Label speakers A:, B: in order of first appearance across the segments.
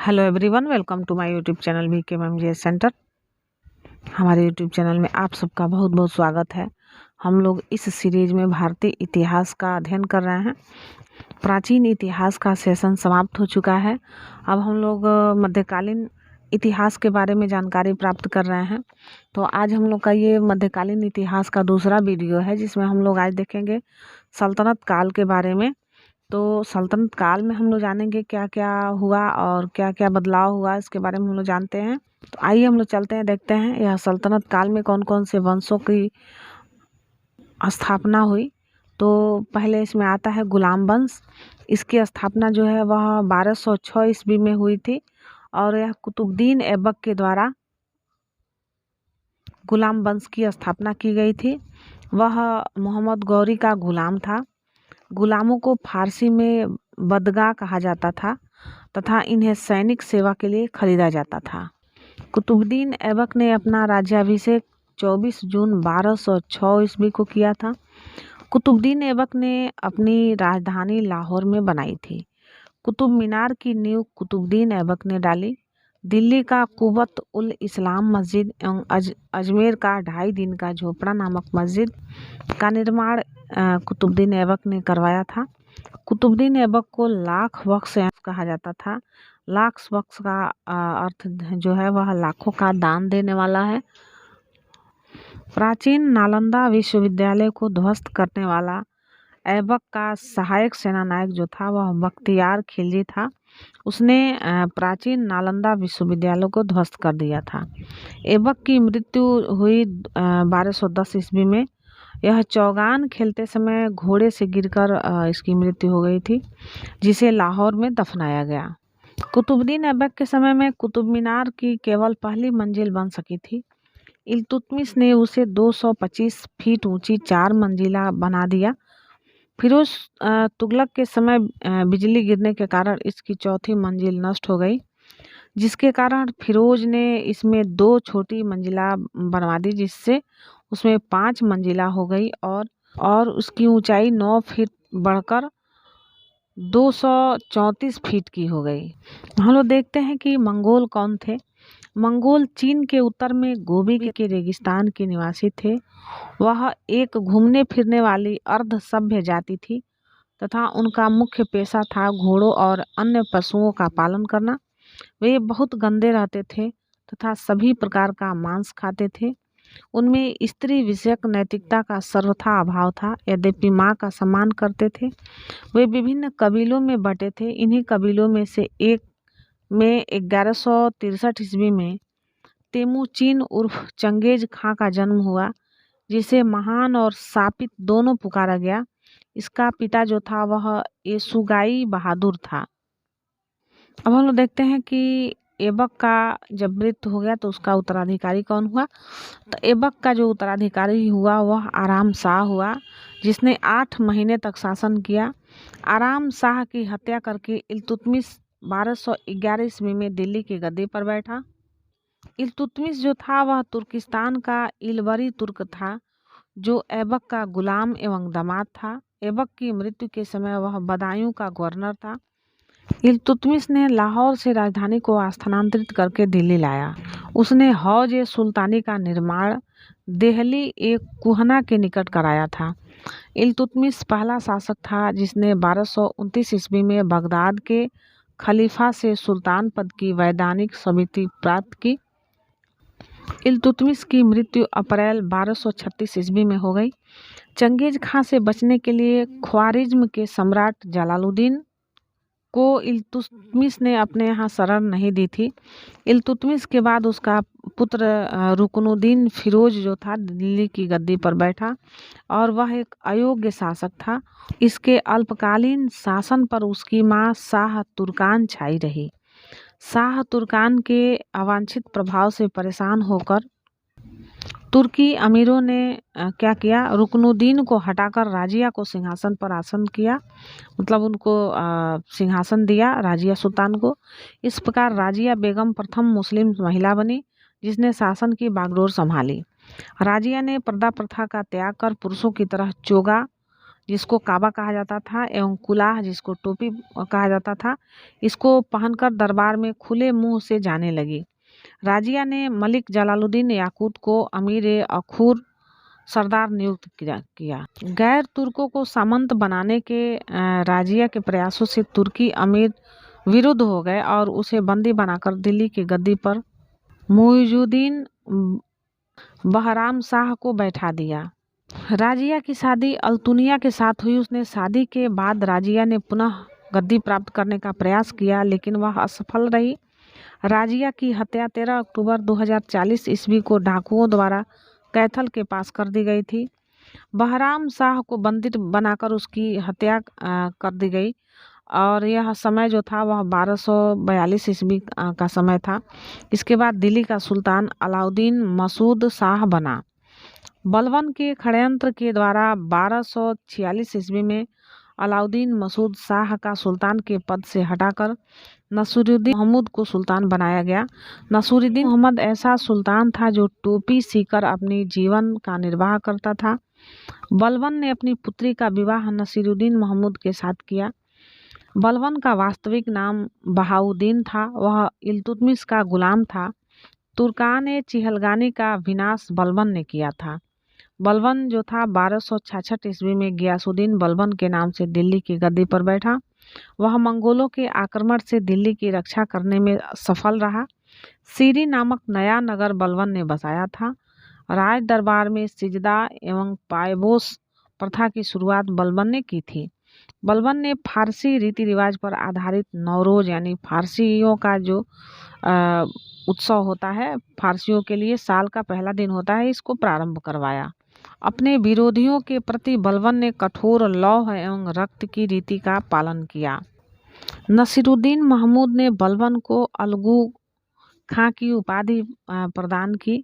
A: Hello everyone, welcome to my YouTube channel VKMMGS centre. हमारे YouTube channel में आप सबका बहुत बहुत स्वागत है। हम लोग इस सीरीज में भारतीय इतिहास का अध्ययन कर रहे हैं। प्राचीन इतिहास का सेशन समाप्त हो चुका है। अब हम लोग मध्यकालीन इतिहास के बारे में जानकारी प्राप्त कर रहे हैं। तो आज हम लोग का ये मध्यकालीन इतिहास का दूसरा वीडियो है, जिसमें हम लोग आज देखेंगे सल्तनत काल के बारे में। तो सल्तनत काल में हम लोग जानेंगे क्या क्या हुआ और क्या क्या बदलाव हुआ, इसके बारे में हम लोग जानते हैं। तो आइए हम लोग चलते हैं, देखते हैं यह सल्तनत काल में कौन कौन से वंशों की स्थापना हुई। तो पहले इसमें आता है गुलाम वंश। इसकी स्थापना जो है वह 1206 ईस्वी में हुई थी और यह कुतुबुद्दीन ऐबक के द्वारा गुलाम वंश की स्थापना की गई थी। वह मोहम्मद गौरी का गुलाम था। गुलामों को फारसी में बदगा कहा जाता था तथा इन्हें सैनिक सेवा के लिए खरीदा जाता था। कुतुबुद्दीन ऐबक ने अपना राज्याभिषेक 24 जून 1206 ईस्वी को किया था। कुतुबुद्दीन ऐबक ने अपनी राजधानी लाहौर में बनाई थी। कुतुब मीनार की नींव कुतुबुद्दीन ऐबक ने डाली। दिल्ली का कुवत उल इस्लाम मस्जिद एवं अजमेर का 2.5 दिन का झोपड़ा नामक मस्जिद का निर्माण कुतुबुद्दीन ऐबक ने करवाया था। कुतुबुद्दीन ऐबक को लाख बख्श कहा जाता था। लाख बख्श का अर्थ जो है वह लाखों का दान देने वाला है। प्राचीन नालंदा विश्वविद्यालय को ध्वस्त करने वाला ऐबक का सहायक सेनानायक जो था वह बख्तियार खिलजी था। उसने प्राचीन नालंदा विश्वविद्यालय को ध्वस्त कर दिया था। ऐबक की मृत्यु हुई 1210 ईस्वी में। यह चौगान खेलते समय घोड़े से गिरकर इसकी मृत्यु हो गई थी, जिसे लाहौर में दफनाया गया। कुतुबुद्दीन ऐबक के समय में कुतुब मीनार की केवल पहली मंजिल बन सकी थी। इल्तुतमिश ने उसे 225 फीट ऊंची 4 मंजिला बना दिया। फिरोज तुगलक के समय बिजली गिरने के कारण इसकी चौथी मंजिल नष्ट हो गई, जिसके कारण फिरोज ने इसमें 2 छोटी मंजिला बनवा दी, जिससे उसमें 5 मंजिला हो गई और उसकी ऊंचाई 9 फीट बढ़कर 234 फीट की हो गई। हम लोग देखते हैं कि मंगोल कौन थे। मंगोल चीन के उत्तर में गोबी के रेगिस्तान के निवासी थे। वह एक घूमने फिरने वाली अर्ध सभ्य जाति थी तथा उनका मुख्य पेशा था घोड़ों और अन्य पशुओं का पालन करना। वे बहुत गंदे रहते थे तथा सभी प्रकार का मांस खाते थे। उनमें स्त्री विषयक नैतिकता का सर्वथा अभाव था। यद्यपि माँ का सम्मान करते थे। वे विभिन्न कबीलों में बटे थे। इन्हीं कबीलों में से एक में 1163 ईस्वी में तेमुचीन उर्फ चंगेज खां का जन्म हुआ, जिसे महान और शापित दोनों पुकारा गया। इसका पिता जो था वह येसुगाई बहादुर था। अब हम लोग देखते हैं कि ऐबक का जब मृत्यु हो गया तो उसका उत्तराधिकारी कौन हुआ। तो ऐबक का जो उत्तराधिकारी हुआ वह आराम शाह हुआ, जिसने 8 महीने तक शासन किया। आराम शाह की हत्या करके इल्तुतमिश 1211 ईस्वी में दिल्ली की गद्दी पर बैठा। इल्तुतमिश जो था वह तुर्किस्तान का इलबरी तुर्क था, जो ऐबक का गुलाम एवं दामाद था। ऐबक की मृत्यु के समय वह बदायूं का गवर्नर था। इल्तुतमिश ने लाहौर से राजधानी को स्थानांतरित करके दिल्ली लाया। उसने हौज ए सुल्तानी का निर्माण देहली एक कुहना के निकट कराया था। इल्तुतमिश पहला शासक था जिसने 1229 ईस्वी में बगदाद के खलीफा से सुल्तान पद की वैधानिक स्वीकृति प्राप्त की। इल्तुतमिश की मृत्यु अप्रैल 1236 ईस्वी में हो गई। चंगेज खां से बचने के लिए ख्वारिज्म के सम्राट जलालुद्दीन को इल्तुतमिश ने अपने यहाँ शरण नहीं दी थी। इल्तुतमिश के बाद उसका पुत्र रुकनुद्दीन फिरोज जो था दिल्ली की गद्दी पर बैठा और वह एक अयोग्य शासक था। इसके अल्पकालीन शासन पर उसकी मां शाह तुर्कान छाई रही। शाह तुर्कान के अवांछित प्रभाव से परेशान होकर तुर्की अमीरों ने क्या किया, रुकनुद्दीन को हटाकर राजिया को सिंहासन पर आसन किया, मतलब उनको सिंहासन दिया राजिया सुल्तान को। इस प्रकार राजिया बेगम प्रथम मुस्लिम महिला बनी जिसने शासन की बागडोर संभाली। राजिया ने पर्दा प्रथा का त्याग कर पुरुषों की तरह चोगा जिसको काबा कहा जाता था, एवं कुलाह जिसको टोपी कहा जाता था, इसको पहनकर दरबार में खुले मुंह से जाने लगी। राजिया ने मलिक जलालुद्दीन याकूत को अमीर अखूर सरदार नियुक्त किया। गैर तुर्कों को सामंत बनाने के राजिया के प्रयासों से तुर्की अमीर विरुद्ध हो गए और उसे बंदी बनाकर दिल्ली की गद्दी पर मुइजुद्दीन बहराम शाह को बैठा दिया। राजिया की शादी अल्तुनिया के साथ हुई। उसने शादी के बाद राजिया ने पुनः गद्दी प्राप्त करने का प्रयास किया, लेकिन वह असफल रही। राजिया की हत्या 13 अक्टूबर 2040 ईस्वी को डाकुओं द्वारा कैथल के पास कर दी गई थी। बहराम शाह को बंदी बनाकर उसकी हत्या कर दी गई और यह समय जो था वह 1242 ईस्वी का समय था। इसके बाद दिल्ली का सुल्तान अलाउद्दीन मसूद शाह बना। बलबन के षड्यंत्र के द्वारा 1246 ईस्वी में अलाउद्दीन मसूद शाह का सुल्तान के पद से हटाकर नसीरुद्दीन मोहम्मद को सुल्तान बनाया गया। नसीरुद्दीन मोहम्मद ऐसा सुल्तान था जो टोपी सीकर अपनी जीवन का निर्वाह करता था। बलबन ने अपनी पुत्री का विवाह नसीरुद्दीन मोहम्मद के साथ किया। बलबन का वास्तविक नाम बहाउद्दीन था। वह इल्तुतमिश का गुलाम था। तुर्कान चिहलगानी का विनाश बलबन ने किया था। बलबन जो था 1266 ईस्वी में गियासुद्दीन बलबन के नाम से दिल्ली की गद्दी पर बैठा। वह मंगोलों के आक्रमण से दिल्ली की रक्षा करने में सफल रहा। सीरी नामक नया नगर बलबन ने बसाया था। राज दरबार में सिजदा एवं पायबोस प्रथा की शुरुआत बलबन ने की थी। बलबन ने फारसी रीति रिवाज पर आधारित नौरोज यानी फारसियों का जो उत्सव होता है, फारसियों के लिए साल का पहला दिन होता है, इसको प्रारंभ करवाया। अपने विरोधियों के प्रति बलबन ने कठोर लौह एवं रक्त की रीति का पालन किया। नसीरुद्दीन महमूद ने बलबन को अलगू खां की उपाधि प्रदान की।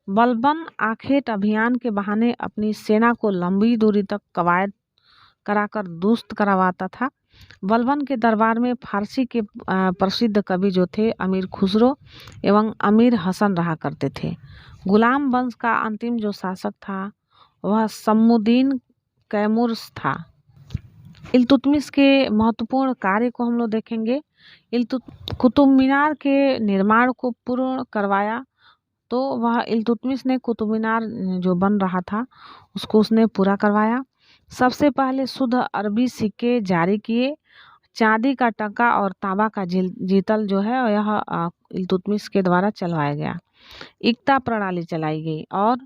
A: बलबन आखेट अभियान के बहाने अपनी सेना को लंबी दूरी तक कवायद कराकर दुरुस्त करवाता था। बलबन के दरबार में फारसी के प्रसिद्ध कवि जो थे अमीर खुसरो एवं अमीर हसन रहा करते थे। गुलाम वंश का अंतिम जो शासक था वह शम्सुद्दीन कैमुर्स था। इल्तुतमिश के महत्वपूर्ण कार्य को हम लोग देखेंगे। कुतुब मीनार के निर्माण को पूर्ण करवाया, तो वह इल्तुतमिश ने कुतुब मीनार जो बन रहा था उसको उसने पूरा करवाया। सबसे पहले शुद्ध अरबी सिक्के जारी किए। चांदी का टंका और तांबा का जीतल जो है यह इल्तुतमिश के द्वारा चलवाया गया। इक्ता प्रणाली चलाई गई और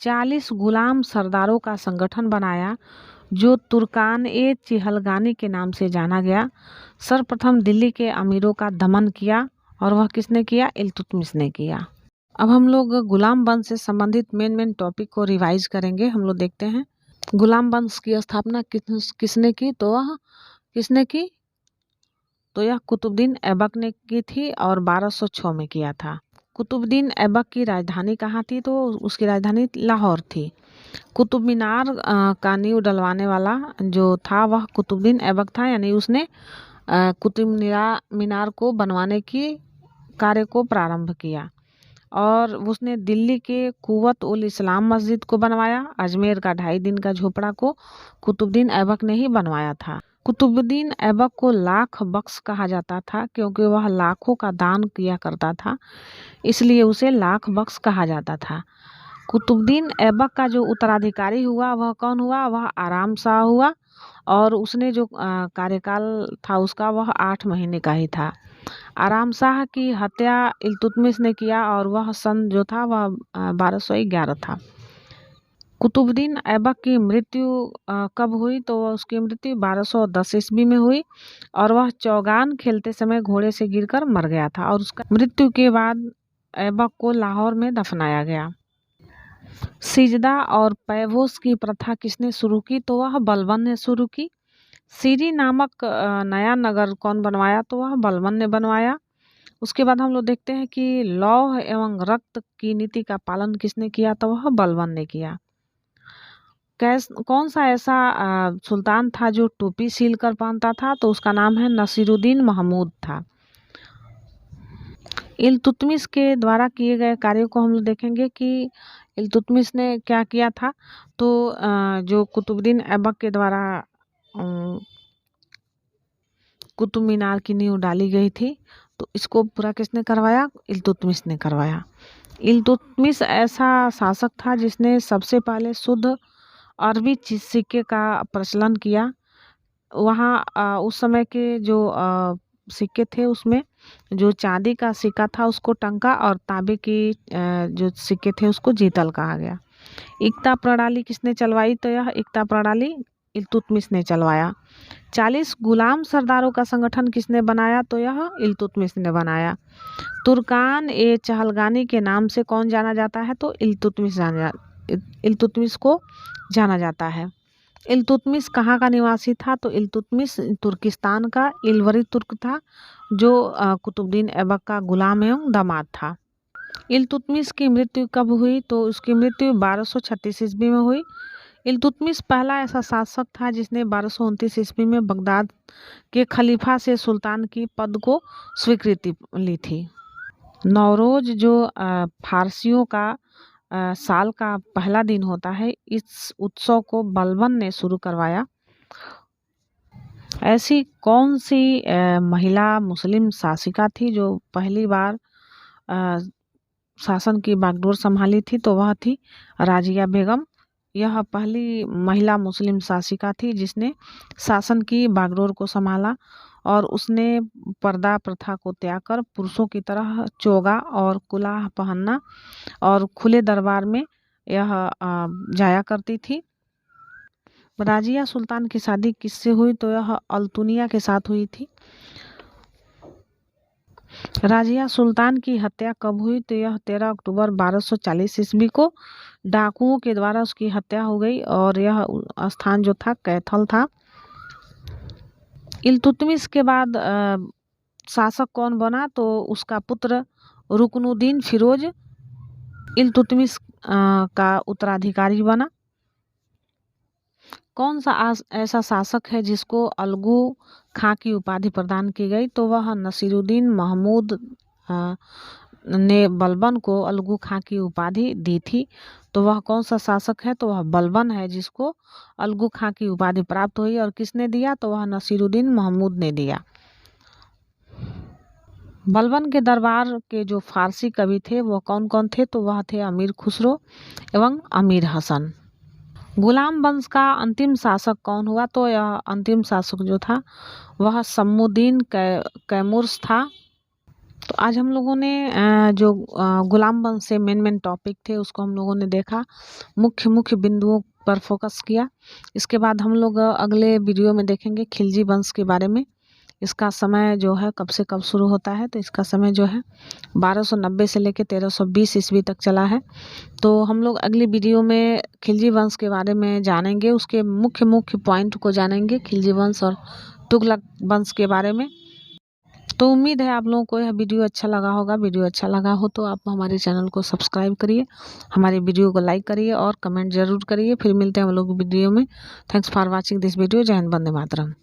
A: 40 गुलाम सरदारों का संगठन बनाया जो तुर्कान चिहलगानी के नाम से जाना गया। सर्वप्रथम दिल्ली के अमीरों का दमन किया और वह किसने किया? इल्तुतमिश ने किया। अब हम लोग गुलाम वंश से संबंधित मेन टॉपिक को रिवाइज करेंगे। हम लोग देखते हैं गुलाम वंश की स्थापना किसने की, तो वह किसने की? तो यह कुतुबुद्दीन ऐबक ने की थी और 1206 में किया था। कुतुबुद्दीन ऐबक की राजधानी कहाँ थी? तो उसकी राजधानी लाहौर थी। कुतुब मीनार का नींव डलवाने वाला जो था वह कुतुबुद्दीन ऐबक था, यानी उसने कुतुब मीनार को बनवाने की कार्य को प्रारंभ किया और उसने दिल्ली के कुव्वत उल इस्लाम मस्जिद को बनवाया। अजमेर का 2.5 दिन का झोपड़ा को कुतुबुद्दीन ऐबक ने ही बनवाया था। कुतुबुद्दीन ऐबक को लाख बख्श कहा जाता था क्योंकि वह लाखों का दान किया करता था, इसलिए उसे लाख बख्श कहा जाता था। कुतुबुद्दीन ऐबक का जो उत्तराधिकारी हुआ वह कौन हुआ? वह आराम शाह हुआ और उसने जो कार्यकाल था उसका वह 8 महीने का ही था। आराम शाह की हत्या इल्तुतमिश ने किया और वह सन जो था वह 1211 था। कुतुबुद्दीन ऐबक की मृत्यु कब हुई? तो उसकी मृत्यु 1210 ईस्वी में हुई और वह चौगान खेलते समय घोड़े से गिरकर मर गया था और उसका मृत्यु के बाद ऐबक को लाहौर में दफनाया गया। सिजदा और पैवोस की प्रथा किसने शुरू की? तो वह बलबन ने शुरू की। सीरी नामक नया नगर कौन बनवाया? तो वह बलबन ने बनवाया। उसके बाद हम लोग देखते हैं कि लौह एवं रक्त की नीति का पालन किसने किया? तो वह बलबन ने किया। कौन सा ऐसा सुल्तान था जो टोपी सील कर पहनता था? तो उसका नाम है नसीरुद्दीन महमूद था। इल्तुतमिश के द्वारा किए गए कार्यों को हम लोग देखेंगे कि इल्तुतमिश ने क्या किया था, तो जो कुतुबुद्दीन ऐबक के द्वारा कुतुब मीनार की नींव डाली गई थी, तो इसको पूरा किसने करवाया? इल्तुतमिश ने करवाया। इल्तुतमिश ऐसा शासक था जिसने सबसे पहले शुद्ध अरबी सिक्के का प्रचलन किया। वहाँ उस समय के जो सिक्के थे उसमें जो चांदी का सिक्का था उसको टंका और तांबे की जो सिक्के थे उसको जीतल कहा गया। इक्ता प्रणाली किसने चलवाई? तो यह इक्ता प्रणाली इल्तुतमिश ने चलवाया। 40 गुलाम सरदारों का संगठन किसने बनाया? तो यह इल्तुतमिश ने बनाया। तुर्कान ए चहलगानी के नाम से कौन जाना जाता है? तो इल्तुतमिश को जाना जाता है। इल्तुतमिश कहाँ का निवासी था? तो इल्तुतमिश तुर्किस्तान का इलवरी तुर्क था, जो कुतुबुद्दीन ऐबक का गुलाम एवं दामाद था। इल्तुतमिश की मृत्यु कब हुई? तो उसकी मृत्यु 1236 ईस्वी में हुई। इल्तुतमिश पहला ऐसा शासक था जिसने 1229 ईस्वी में बगदाद के खलीफा से सुल्तान की पद को स्वीकृति ली थी। नौरोज जो फारसियों का साल का पहला दिन होता है, इस उत्सव को बलबन ने शुरू करवाया। ऐसी कौन सी महिला मुस्लिम शासिका थी जो पहली बार शासन की बागडोर संभाली थी? तो वह थी राजिया बेगम। यह पहली महिला मुस्लिम शासिका थी जिसने शासन की बागडोर को संभाला और उसने पर्दा प्रथा को त्याग कर पुरुषों की तरह चोगा और कुलाह पहनना और खुले दरबार में यह जाया करती थी। राजिया सुल्तान की शादी किससे हुई? तो यह अल्तुनिया के साथ हुई थी। राजिया सुल्तान की हत्या कब हुई? तो यह 13 अक्टूबर 1240 ईस्वी को डाकुओं के द्वारा उसकी हत्या हो गई और यह स्थान जो था कैथल था। इल्तुतमिश के बाद शासक कौन बना? तो उसका पुत्र रुकनुद्दीन फिरोज इल्तुतमिश का उत्तराधिकारी बना। कौन सा ऐसा शासक है जिसको अलगू खां की उपाधि प्रदान की गई? तो वह नसीरुद्दीन महमूद ने बलबन को अलगू खां की उपाधि दी थी। तो वह कौन सा शासक है? तो वह बलबन है जिसको अलगू खां की उपाधि प्राप्त हुई। और किसने दिया? तो वह नसीरुद्दीन महमूद ने दिया। बलबन के दरबार के जो फारसी कवि थे वो कौन कौन थे? तो वह थे अमीर खुसरो एवं अमीर हसन। गुलाम वंश का अंतिम शासक कौन हुआ? तो यह अंतिम शासक जो था वह शम्मुद्दीन कैमुर्स था। तो आज हम लोगों ने जो गुलाम वंश से मेन टॉपिक थे उसको हम लोगों ने देखा, मुख्य बिंदुओं पर फोकस किया। इसके बाद हम लोग अगले वीडियो में देखेंगे खिलजी वंश के बारे में। इसका समय जो है कब से कब शुरू होता है? तो इसका समय जो है 1290 से लेकर 1320 ईस्वी तक चला है। तो हम लोग अगली वीडियो में खिलजी वंश के बारे में जानेंगे, उसके मुख्य पॉइंट को जानेंगे, खिलजी वंश और तुगलक वंश के बारे में। तो उम्मीद है आप लोगों को यह वीडियो अच्छा लगा होगा। वीडियो अच्छा लगा हो तो आप हमारे चैनल को सब्सक्राइब करिए, हमारे वीडियो को लाइक करिए और कमेंट जरूर करिए। फिर मिलते हैं हम लोग वीडियो में। Thanks for watching this video. जय हिंद, वंदे मातरम।